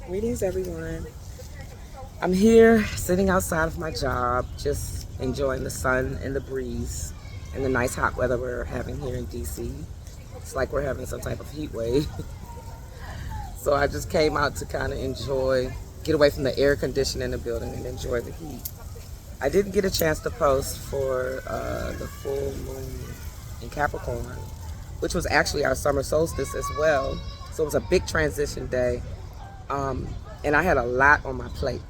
Greetings, everyone. I'm here sitting outside of my job, just enjoying the sun and the breeze and the nice hot weather we're having here in DC. It's like we're having some type of heat wave. So I just came out to kind of enjoy, get away from the air conditioning in the building and enjoy the heat. I didn't get a chance to post for the full moon in Capricorn, which was actually our summer solstice as well. So it was a big transition day. And I had a lot on my plate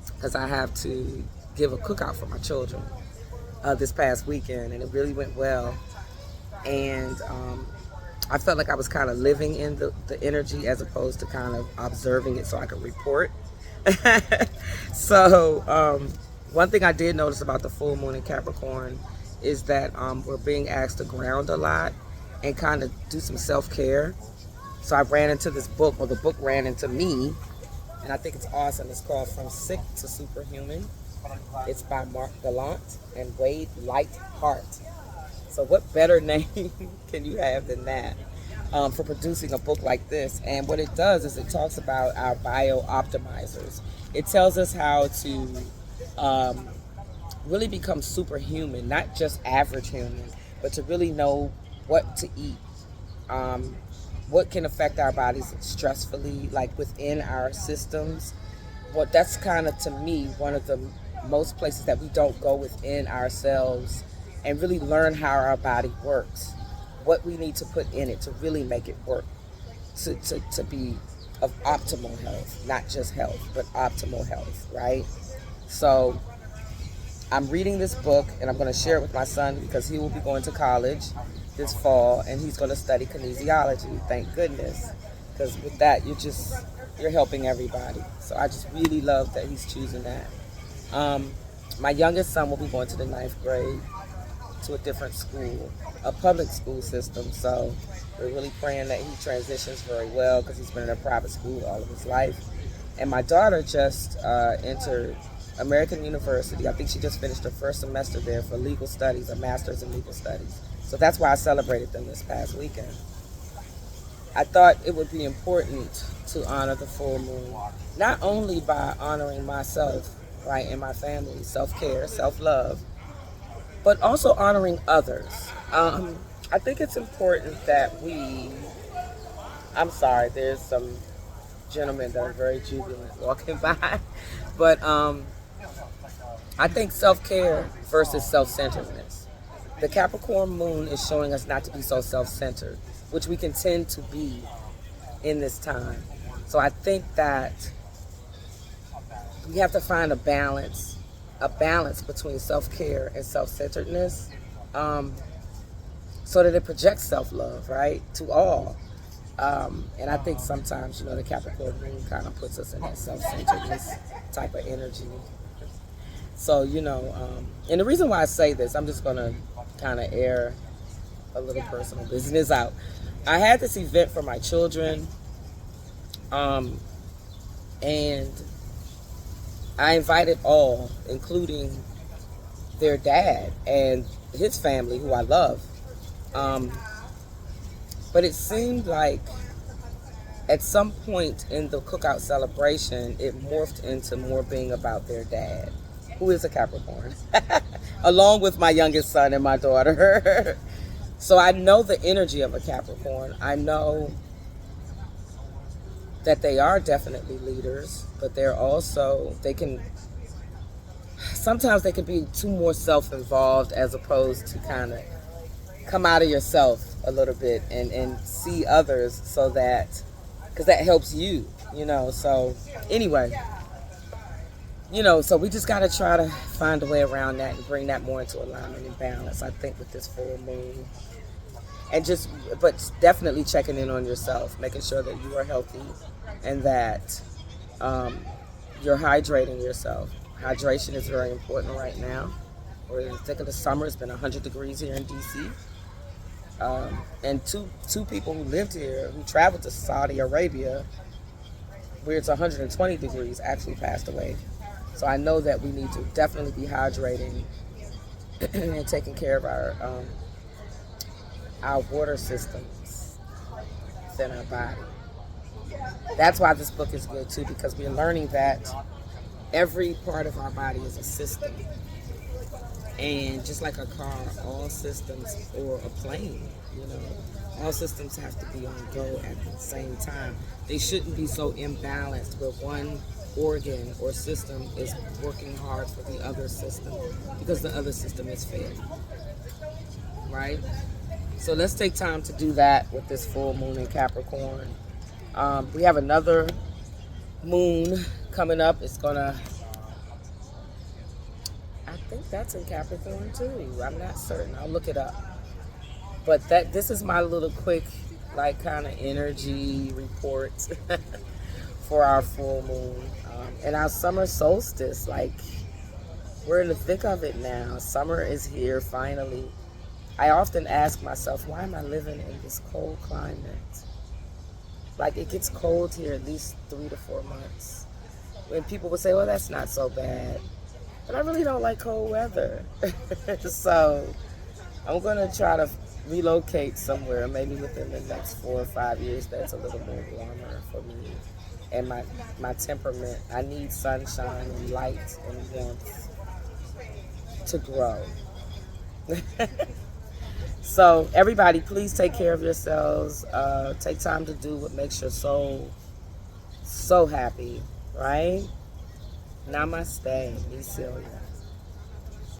because I have to give a cookout for my children this past weekend, and it really went well. And I felt like I was kind of living in the energy as opposed to kind of observing it so I could report. So one thing I did notice about the full moon in Capricorn is that we're being asked to ground a lot and kind of do some self-care. So I ran into this book, or the book ran into me, and I think it's awesome. It's called From Sick to Superhuman. It's by Mark Gallant and Wade Lightheart. So what better name can you have than that for producing a book like this? And what it does is it talks about our bio-optimizers. It tells us how to really become superhuman, not just average human, but to really know what to eat, what can affect our bodies stressfully, like within our systems. Well, that's kind of, to me, one of the most places that we don't go within ourselves and really learn how our body works, what we need to put in it to really make it work, to be of optimal health, not just health, but optimal health, right? So I'm reading this book, and I'm going to share it with my son because he will be going to college this fall, and he's going to study kinesiology. Thank goodness, because with that, you're helping everybody. So I just really love that he's choosing that. My youngest son will be going to the ninth grade to a different school, a public school system. So we're really praying that he transitions very well because he's been in a private school all of his life. And my daughter just entered American University. I think she just finished her first semester there for legal studies, a master's in legal studies. So that's why I celebrated them this past weekend. I thought it would be important to honor the full moon, not only by honoring myself, right, and my family, self-care, self-love, but also honoring others. I think it's important that I'm sorry, there's some gentlemen that are very jubilant walking by, but I think self-care versus self-centeredness. The Capricorn moon is showing us not to be so self-centered, which we can tend to be in this time. So I think that we have to find a balance between self-care and self-centeredness, so that it projects self-love, right, to all. And I think sometimes, the Capricorn moon kind of puts us in that self-centeredness type of energy. So, and the reason why I say this, I'm just going to kind of air a little personal business out. I had this event for my children, and I invited all, including their dad and his family, who I love. But it seemed like at some point in the cookout celebration, it morphed into more being about their dad, who is a Capricorn, along with my youngest son and my daughter. So I know the energy of a Capricorn. I know that they are definitely leaders, but sometimes they can be too more self-involved as opposed to kind of come out of yourself a little bit and see others, so that, because that helps you, so anyway, so we just got to try to find a way around that and bring that more into alignment and balance, I think, with this full moon. And but definitely checking in on yourself, making sure that you are healthy and that you're hydrating yourself. Hydration is very important right now. We're in the thick of the summer. It's been 100 degrees here in DC. And two people who lived here, who traveled to Saudi Arabia, where it's 120 degrees, actually passed away. So I know that we need to definitely be hydrating and taking care of our water systems within our body. That's why this book is good too, because we're learning that every part of our body is a system. And just like a car, all systems, or a plane, you know, all systems have to be on go at the same time. They shouldn't be so imbalanced where one organ or system is working hard for the other system because the other system is failing, right? So let's take time to do that with this full moon in Capricorn. We have another moon coming up. It's gonna, I think that's in Capricorn too. I'm not certain. I'll look it up. But this is my little quick, like, kind of energy report for our full moon and our summer solstice. Like, we're in the thick of it now. Summer is here finally. I often ask myself, why am I living in this cold climate? Like, it gets cold here at least 3 to 4 months. When people would say, well, that's not so bad. But I really don't like cold weather. So I'm going to try to relocate somewhere, maybe within the next 4 or 5 years, that's a little more warmer for me. And my temperament, I need sunshine and light and warmth to grow. So everybody, please take care of yourselves. Take time to do what makes your soul so happy, right? Namaste, Celia.